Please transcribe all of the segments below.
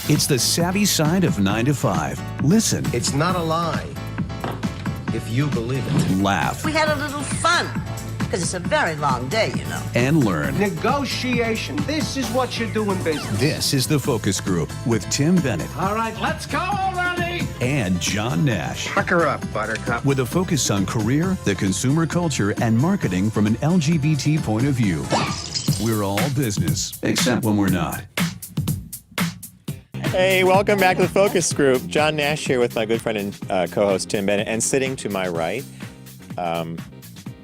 It's the savvy side of 9 to 5. Listen. It's not a lie if you believe it. Laugh. We had a little fun, because it's a very long day, you know. And learn. Negotiation. This is what you do in business. This is the Focus Group with Tim Bennett. All right, let's go already. And John Nash. Pucker up, Buttercup. With a focus on career, the consumer culture, and marketing from an LGBT point of view. We're all business, except when we're not. Hey, welcome back to the Focus Group. John Nash here with my good friend and co-host Tim Bennett, and sitting to my right,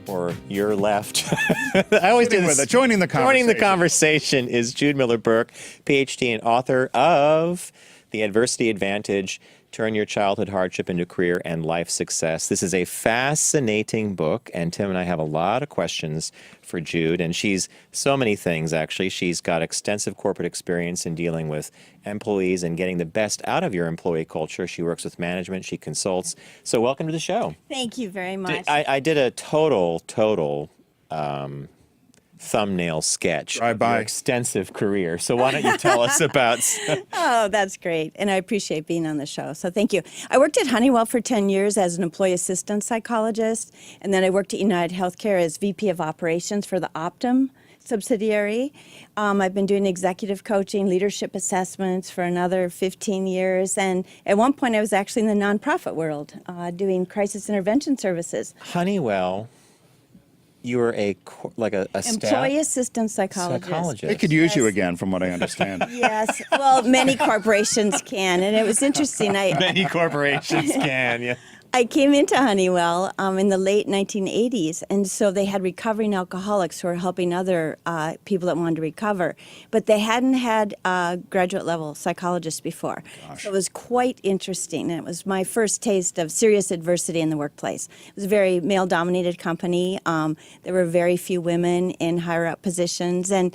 or your left. I always do this. Joining the conversation. Joining the conversation is Jude Burke, PhD and author of The Adversity Advantage: Turn Your Childhood Hardship into Career and Life Success. This is a fascinating book, and Tim and I have a lot of questions for Jude, and she's so many things, actually. She's got extensive corporate experience in dealing with employees and getting the best out of your employee culture. She works with management. She consults. So welcome to the show. Thank you very much. I did a total thumbnail sketch of your extensive career. So why don't you tell us about... Oh, that's great. And I appreciate being on the show. So thank you. I worked at Honeywell for 10 years as an employee assistant psychologist. And then I worked at United Healthcare as VP of Operations for the Optum subsidiary. I've been doing executive coaching, leadership assessments for another 15 years. And at one point, I was actually in the nonprofit world doing crisis intervention services. Honeywell... You were a staff employee assistant psychologist. They could use you again, from what I understand. Yes. Well, many corporations can, and it was interesting. Many corporations can, yeah. I came into Honeywell in the late 1980s, and so they had recovering alcoholics who were helping other people that wanted to recover. But they hadn't had graduate-level psychologists before. Gosh. So it was quite interesting, and it was my first taste of serious adversity in the workplace. It was a very male-dominated company. There were very few women in higher-up positions, and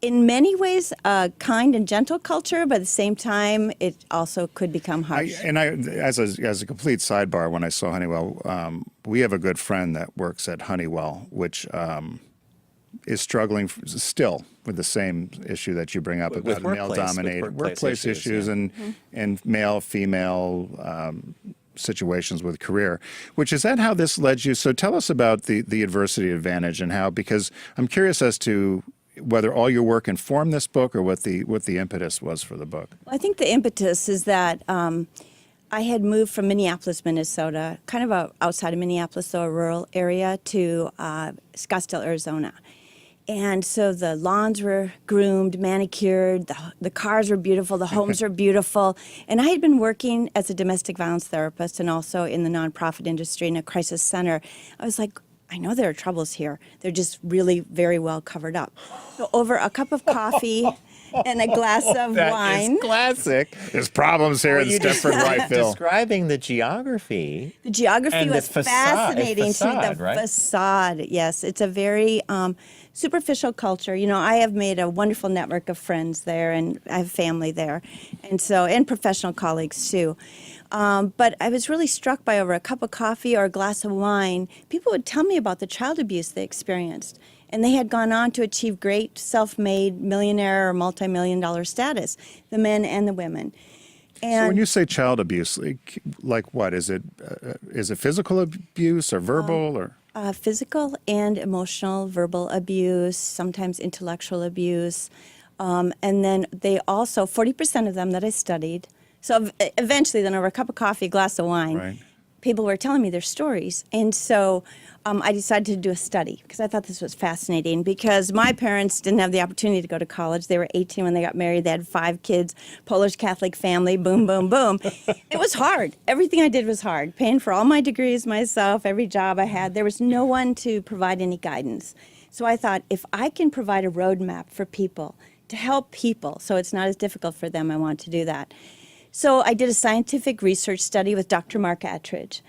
in many ways, a kind and gentle culture, but at the same time, it also could become harsh. As a complete sidebar, when I saw Honeywell, we have a good friend that works at Honeywell, which is struggling still with the same issue that you bring up about male-dominated workplace issues and male-female situations with career. Is that how this led you? So tell us about the adversity advantage and how, because I'm curious as to whether all your work informed this book or what the impetus was for the book. Well, I think the impetus is that I had moved from Minneapolis, Minnesota, kind of outside of Minneapolis, so a rural area, to Scottsdale, Arizona. And so the lawns were groomed, manicured, the cars were beautiful, the homes were beautiful. And I had been working as a domestic violence therapist and also in the nonprofit industry in a crisis center. I was like, I know there are troubles here. They're just really very well covered up. So over a cup of coffee and a glass of wine. That is classic. There's problems here in Stepford Whiteville. Describing the geography. The geography was fascinating to me. The right? facade, yes. It's a very superficial culture. You know, I have made a wonderful network of friends there, and I have family there, and professional colleagues too. But I was really struck by over a cup of coffee or a glass of wine, people would tell me about the child abuse they experienced. And they had gone on to achieve great self-made millionaire or multi-million-dollar status, the men and the women. And so when you say child abuse, like what? Is it physical abuse or verbal or? Physical and emotional, verbal abuse, sometimes intellectual abuse. And then they also, 40% of them that I studied, so eventually, then over a cup of coffee, a glass of wine, right, people were telling me their stories. And so I decided to do a study because I thought this was fascinating because my parents didn't have the opportunity to go to college. They were 18 when they got married. They had 5 kids, Polish Catholic family, boom, boom, boom. It was hard. Everything I did was hard. Paying for all my degrees myself, every job I had. There was no one to provide any guidance. So I thought, if I can provide a roadmap for people to help people so it's not as difficult for them, I want to do that. So I did a scientific research study with Dr. Mark Attridge,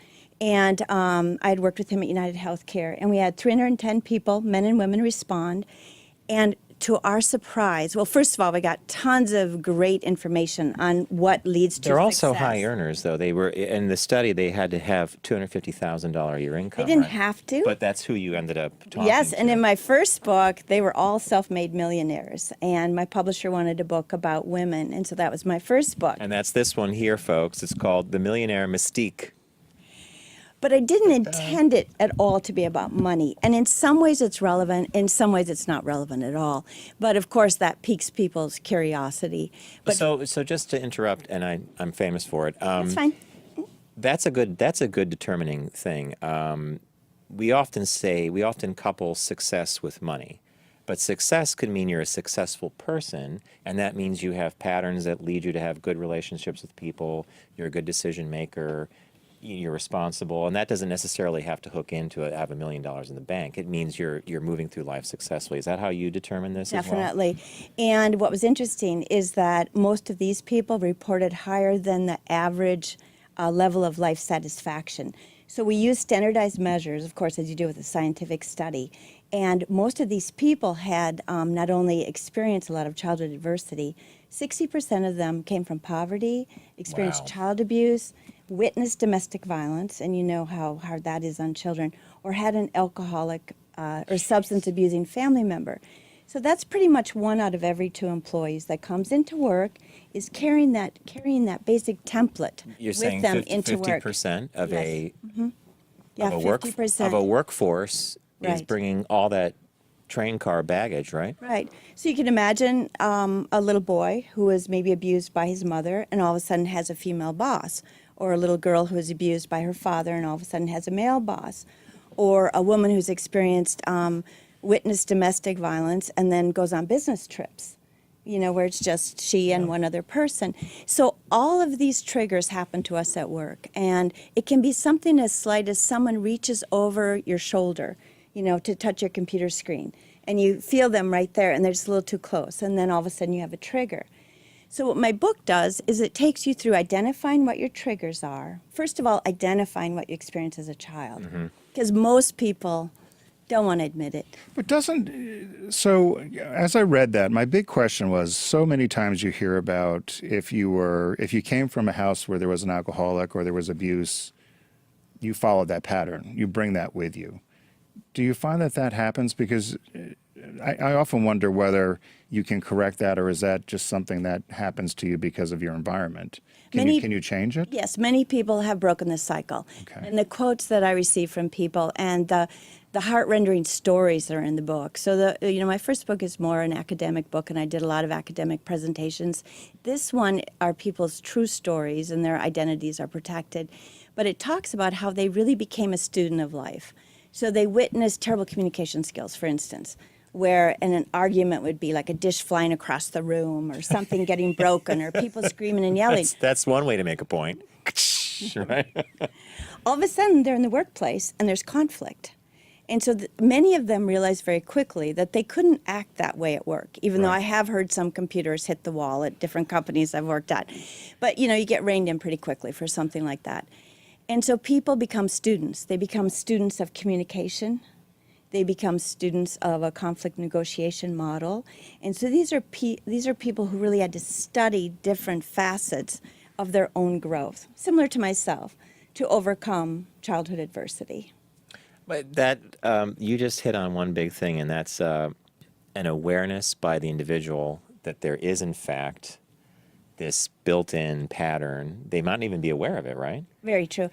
and I had worked with him at United Healthcare, and we had 310 people, men and women, respond, and to our surprise, well, first of all, we got tons of great information on what leads to They're also success. high earners, though. They were in the study. They had to have $250,000 a year income. They didn't right? have to. But that's who you ended up talking Yes, to. and in my first book, they were all self-made millionaires, and my publisher wanted a book about women, and so that was my first book. And that's this one here, folks. It's called The Millionaire Mystique. But I didn't intend it at all to be about money. And in some ways it's relevant, in some ways it's not relevant at all. But of course that piques people's curiosity. But So just to interrupt, and I'm famous for it. that's fine. That's a good determining thing. We often couple success with money. But success could mean you're a successful person, and that means you have patterns that lead you to have good relationships with people, you're a good decision maker, you're responsible, and that doesn't necessarily have to hook into have $1 million in the bank. It means you're moving through life successfully. Is that how you determine this as well? Definitely. And what was interesting is that most of these people reported higher than the average level of life satisfaction. So we use standardized measures, of course, as you do with a scientific study. And most of these people had not only experienced a lot of childhood adversity, 60% of them came from poverty, experienced Wow. child abuse, witnessed domestic violence, and you know how hard that is on children, or had an alcoholic or substance abusing family member. So that's pretty much 1 out of every 2 employees that comes into work is carrying that basic template You're with saying them into work. 50% of Yes. a Yeah, of a work 50%. of a workforce is Right. bringing all that train car baggage, right? Right. So you can imagine a little boy who was maybe abused by his mother and all of a sudden has a female boss, or a little girl who is abused by her father and all of a sudden has a male boss, or a woman who's experienced witnessed domestic violence and then goes on business trips, you know, where it's just she and one other person. So all of these triggers happen to us at work, and it can be something as slight as someone reaches over your shoulder, you know, to touch your computer screen, and you feel them right there and they're just a little too close, and then all of a sudden you have a trigger. So what my book does is it takes you through identifying what your triggers are. First of all, identifying what you experienced as a child, because most people don't want to admit it. But so as I read that, my big question was, so many times you hear about if you came from a house where there was an alcoholic or there was abuse, you followed that pattern, you bring that with you. Do you find that happens? Because I often wonder whether you can correct that, or is that just something that happens to you because of your environment? Can you change it? Yes, many people have broken the cycle. Okay. And the quotes that I receive from people and the heart-rending stories that are in the book. So my first book is more an academic book, and I did a lot of academic presentations. This one are people's true stories, and their identities are protected. But it talks about how they really became a student of life. So they witnessed terrible communication skills, for instance, where an argument would be like a dish flying across the room, or something getting broken, or people screaming and yelling. That's one way to make a point. Right? All of a sudden, they're in the workplace and there's conflict. And so many of them realized very quickly that they couldn't act that way at work, even though I have heard some computers hit the wall at different companies I've worked at. But, you get reined in pretty quickly for something like that. And so people become students. They become students of communication. They become students of a conflict negotiation model. And so these are people who really had to study different facets of their own growth, similar to myself, to overcome childhood adversity. But that you just hit on one big thing, and that's an awareness by the individual that there is, in fact, this built-in pattern. They might not even be aware of it, right? Very true.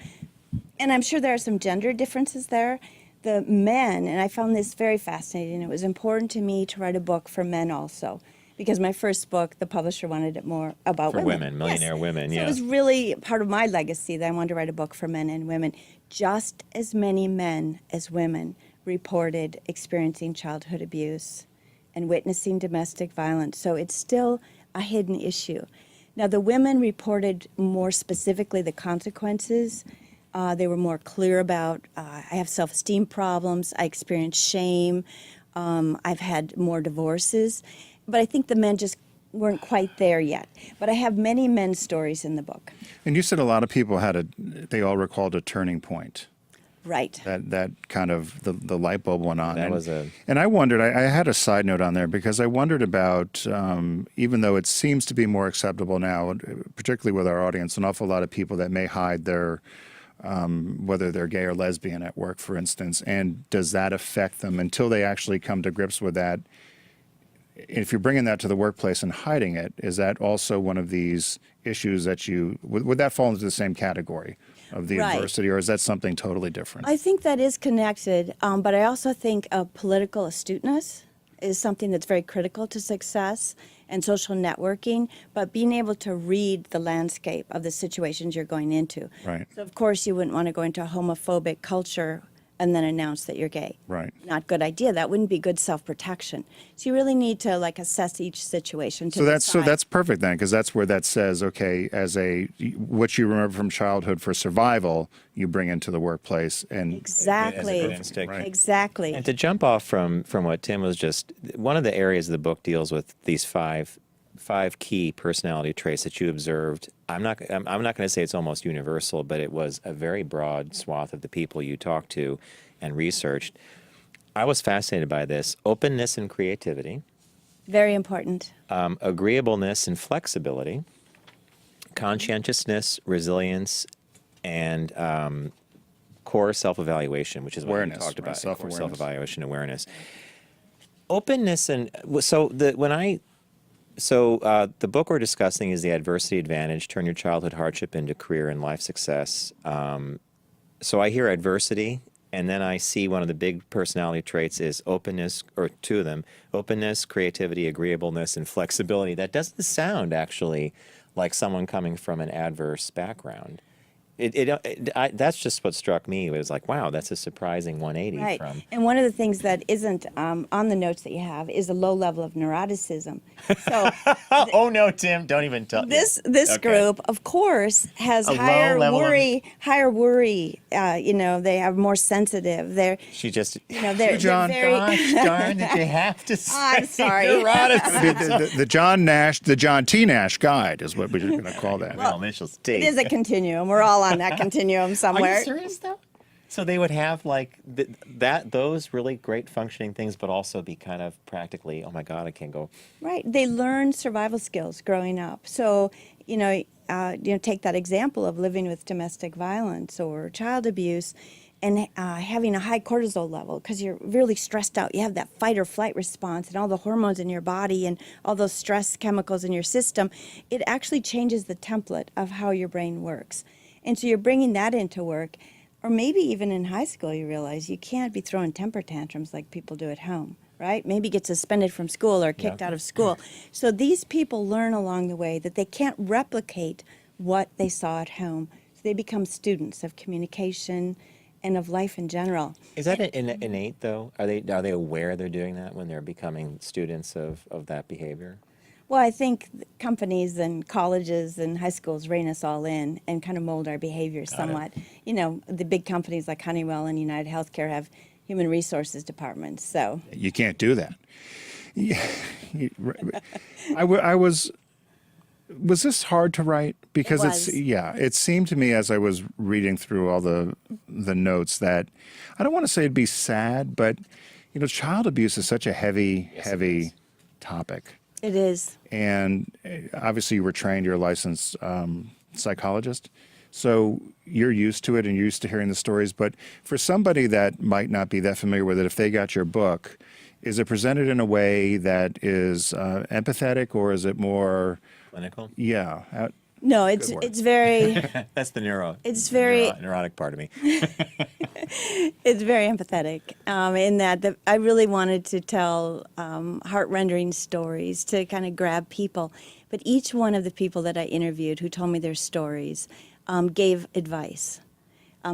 And I'm sure there are some gender differences there. The men, and I found this very fascinating, it was important to me to write a book for men also, because my first book, the publisher wanted it more about For women, millionaire Yes. women, So yeah. it was really part of my legacy that I wanted to write a book for men and women. Just as many men as women reported experiencing childhood abuse and witnessing domestic violence. So it's still a hidden issue. Now, the women reported more specifically the consequences. They were more clear about, I have self-esteem problems, I experience shame, I've had more divorces. But I think the men just weren't quite there yet. But I have many men's stories in the book. And you said a lot of people they all recalled a turning point. Right. That kind of the light bulb went on. And I wondered. I had a side note on there because I wondered about even though it seems to be more acceptable now, particularly with our audience, an awful lot of people that may hide their whether they're gay or lesbian at work, for instance, and does that affect them until they actually come to grips with that? If you're bringing that to the workplace and hiding it, is that also one of these issues that would that fall into the same category of the Right. adversity, or is that something totally different? I think that is connected, but I also think political astuteness is something that's very critical to success and social networking, but being able to read the landscape of the situations you're going into. Right. So, of course, you wouldn't want to go into a homophobic culture and then announce that you're gay. Right. Not good idea. That wouldn't be good self-protection. So you really need to assess each situation to So decide. that's perfect then, because that's where that says, okay, what you remember from childhood for survival, you bring into the workplace, and Exactly. As a stick. Right. Exactly. And to jump off from what Tim was just, one of the areas of the book deals with these five key personality traits that you observed. I'm not going to say it's almost universal, but it was a very broad swath of the people you talked to and researched. I was fascinated by this: openness and creativity, Very important. agreeableness and flexibility, conscientiousness, resilience, and core self-evaluation, which is what Awareness, we talked right, about. self-awareness. Core self-evaluation, awareness, openness, and So the book we're discussing is The Adversity Advantage: Turn Your Childhood Hardship into Career and Life Success. So I hear adversity, and then I see one of the big personality traits is openness, or two of them: openness, creativity, agreeableness, and flexibility. That doesn't sound actually like someone coming from an adverse background. That's just what struck me. It was like, wow, that's a surprising 180 Right. from. And one of the things that isn't on the notes that you have is a low level of neuroticism. So Oh no, Tim! Don't even tell. this Okay. group, of course, has A low higher level of- worry. They have more sensitive. They're She just. they're John, very. Gosh darn! Did you have to say? I'm sorry. neuroticism? the John T. Nash Guide is what we're going to call that. Well, initials T. It is a continuum. We're all on that continuum Are somewhere. you serious though? So they would have those really great functioning things, but also be kind of practically, oh my God, I can't go. Right. They learn survival skills growing up. So, take that example of living with domestic violence or child abuse and having a high cortisol level because you're really stressed out. You have that fight or flight response and all the hormones in your body and all those stress chemicals in your system. It actually changes the template of how your brain works. And so you're bringing that into work. Or maybe even in high school, you realize you can't be throwing temper tantrums like people do at home, right? Maybe get suspended from school or kicked out of school. So these people learn along the way that they can't replicate what they saw at home. So they become students of communication and of life in general. Is that innate though? Are they aware they're doing that when they're becoming students of that behavior? Well, I think companies and colleges and high schools rein us all in and kind of mold our behaviors somewhat. The big companies like Honeywell and United Healthcare have human resources departments. So You can't do that. Yeah, I was this hard to write? Because it seemed to me as I was reading through all the notes that I don't want to say it'd be sad, but child abuse is such a heavy topic. it is. And obviously you were trained, you're a licensed psychologist, so you're used to it and you're used to hearing the stories. But for somebody that might not be that familiar with it, if they got your book, is it presented in a way that is empathetic, or is it more Clinical? Yeah. No, Good word. it's very That's the neurotic part of me. it's very empathetic in that I really wanted to tell heart-rending stories to kind of grab people. But each one of the people that I interviewed who told me their stories gave advice.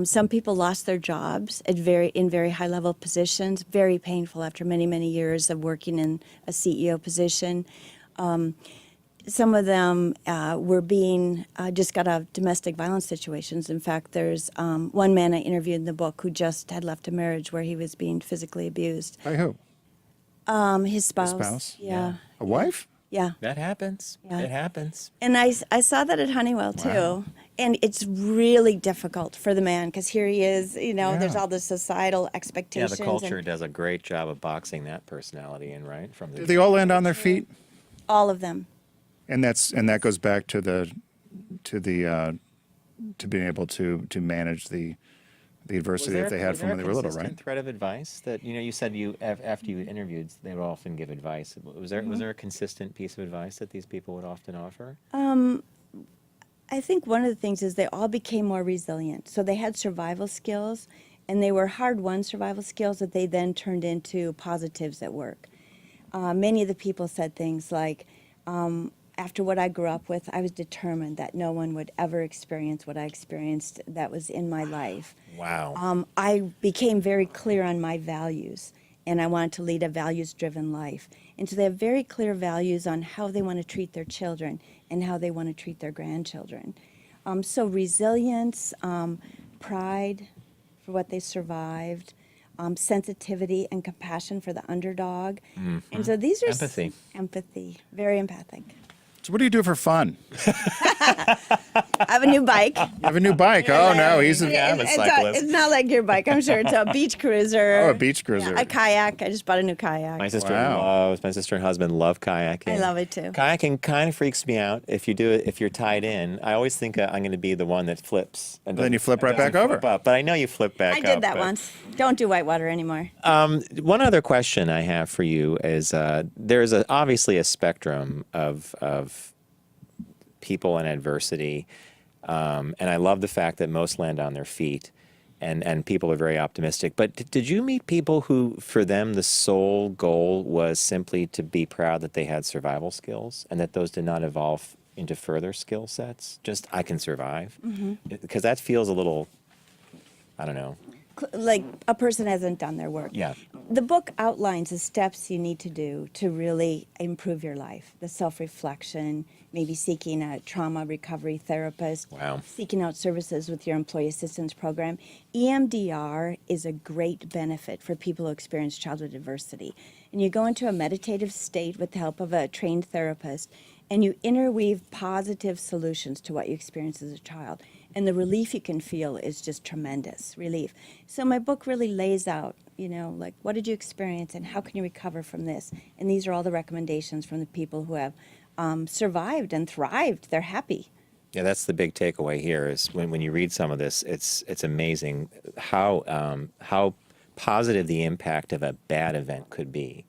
Some people lost their jobs in very high-level positions, very painful after many, many years of working in a CEO position. Some of them just got out of domestic violence situations. In fact, there's one man I interviewed in the book who just had left a marriage where he was being physically abused. By who? His spouse. His spouse? Yeah. A wife? Yeah. That happens. Yeah. It happens. And I saw that at Honeywell, too. And it's really difficult for the man because here he is, you know, there's Yeah. all the societal Yeah, expectations. the culture and does a great job of boxing that personality in, right? From the Do they all land on their feet? all of them. And that goes back to being able to manage the adversity that they had from when they were little, right? Thread of advice that you said after you interviewed, they would often give advice. Was there a consistent piece of advice that these people would often offer? I think one of the things is they all became more resilient. So they had survival skills, and they were hard-won survival skills that they then turned into positives at work. Many of the people said things like, after what I grew up with, I was determined that no one would ever experience what I experienced that was in my life. Wow. I became very clear on my values, and I wanted to lead a values-driven life. And so they have very clear values on how they want to treat their children and how they want to treat their grandchildren. So resilience, pride for what they survived, sensitivity and compassion for the underdog. And so these are Empathy. Empathy, very empathic. So what do you do for fun? I have a new bike. You have a new bike. Oh no, he's a, Yeah, I'm a cyclist. It's not like your bike, I'm sure. It's a beach cruiser. Oh, a beach cruiser. Yeah, a kayak. I just bought a new kayak. My sister Wow. my sister and husband love kayaking. I love it too. Kayaking kind of freaks me out if you do it if you're tied in. I always think I'm going to be the one that flips. And Then you flip and right back doesn't over. flip up. But I know you flip back I up. did that but- once. Don't do whitewater anymore. One other question I have for you is there's obviously a spectrum of people in adversity, and I love the fact that most land on their feet, and people are very optimistic. But did you meet people who, for them, the sole goal was simply to be proud that they had survival skills, and that those did not evolve into further skill sets? Just, I can survive? Because that feels a little, I don't know. Like a person hasn't done their work. Yeah. The book outlines the steps you need to do to really improve your life. The self-reflection, maybe seeking a trauma recovery therapist, Wow. seeking out services with your employee assistance program. EMDR is a great benefit for people who experience childhood adversity. And you go into a meditative state with the help of a trained therapist, and you interweave positive solutions to what you experienced as a child. And the relief you can feel is just tremendous relief. So my book really lays out, you know, like, what did you experience and how can you recover from this? And these are all the recommendations from the people who have survived and thrived. They're happy. Yeah, that's the big takeaway here is when you read some of this, it's amazing how positive the impact of a bad event could be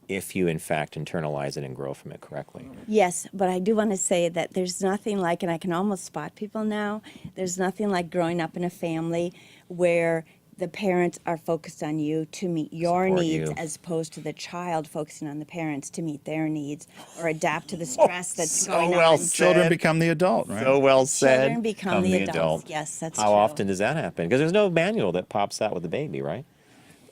if you, in fact, internalize it and grow from it correctly. Yes, but I do want to say that there's nothing like, and I can almost spot people now, there's nothing like growing up in a family where the parents are focused on you to meet your Support needs you. as opposed to the child focusing on the parents to meet their needs or adapt to the stress that's going well on. said. Children become the adult, right? So well said. Children become the adults. Yes, that's How true. often does that happen? Because there's no manual that pops out with the baby, right?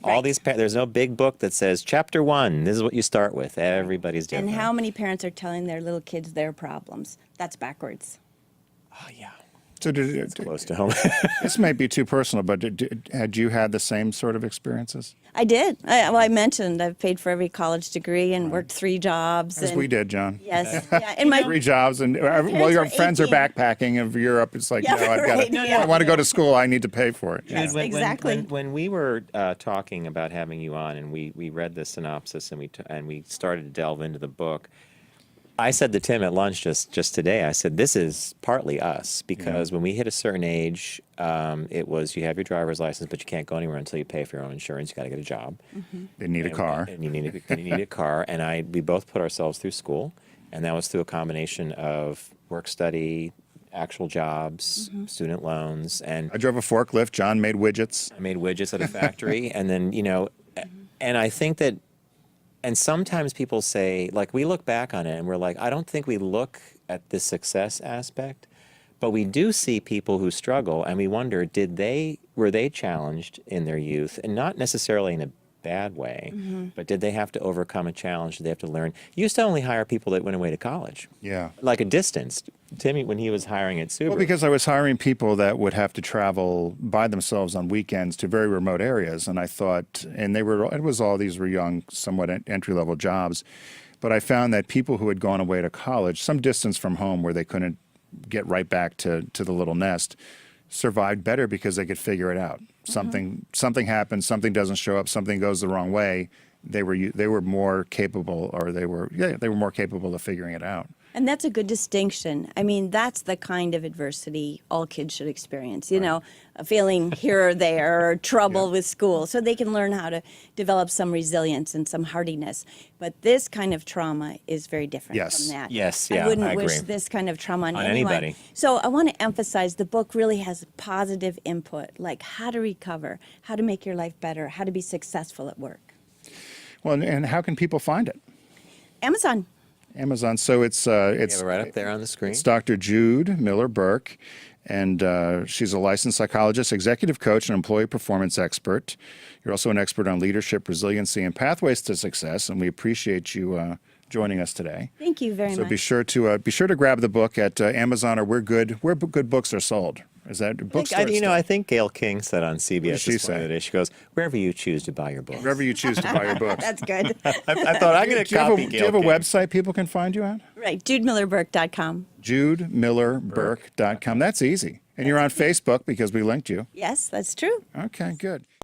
All Right. these there's no big book that says chapter 1. This is what you start with. Everybody's different. And how many parents are telling their little kids their problems? That's backwards. Oh yeah, So close to home. this might be too personal, but had you had the same sort of experiences? I did. I mentioned I've paid for every college degree and worked 3 jobs. As and, we did, John. Yes. Yeah. And my 3 jobs, and while your were friends are 18. backpacking of Europe, it's like, Yeah, no, I've got right, to. yeah. I want to go to school. I need to pay for it. Yes, Jude, exactly. When we were talking about having you on, and we read the synopsis and we started to delve into the book, I said to Tim at lunch just today, I said, this is partly us, because when we hit a certain age, it was you have your driver's license, but you can't go anywhere until you pay for your own insurance. You got to get a job. They need a car. And you need a car. And we both put ourselves through school, and that was through a combination of work study, actual jobs, student loans, and I drove a forklift. John made widgets. I made widgets at a factory, and then, and I think that, and sometimes people say, like, we look back on it and we're like, I don't think we look at the success aspect, but we do see people who struggle, and we wonder, were they challenged in their youth, and not necessarily in a bad way, but did they have to overcome a challenge? Did they have to learn? You used to only hire people that went away to college, Yeah. like a distance. Timmy, when he was hiring at Subaru. Well, because I was hiring people that would have to travel by themselves on weekends to very remote areas, and I thought, and it was all these were young, somewhat entry-level jobs, but I found that people who had gone away to college, some distance from home where they couldn't get right back to the little nest, survived better because they could figure it out. Something happens, something doesn't show up, something goes the wrong way. They were more capable, or they were more capable of figuring it out. And that's a good distinction. I mean, that's the kind of adversity all kids should experience, you know, a feeling here or there, or trouble with school, so they can learn how to develop some resilience and some hardiness. But this kind of trauma is very different from that. Yes, I yeah, wouldn't I wish agree. this kind of trauma on anybody. anyone. So I want to emphasize the book really has positive input, like how to recover, how to make your life better, how to be successful at work. Well, and how can people find it? Amazon. Amazon. So it's You have it right up there on the screen. It's Dr. Jude Miller Burke, and she's a licensed psychologist, executive coach, and employee performance expert. You're also an expert on leadership, resiliency, and pathways to success, and we appreciate you joining us today. Thank you very So much. be sure to grab the book at Amazon or where good books are sold. Is that bookstore? I think Gail King said on CBS did she this morning say? today, she goes, wherever you choose to buy your books. Wherever you choose to buy your books. That's good. I thought I'm going to copy Do you have a Gail King. website people can find you at? Right, JudeMillerBurke.com. JudeMillerBurke.com. That's easy. And you're on Facebook because we linked you. Yes, that's true. Okay, good.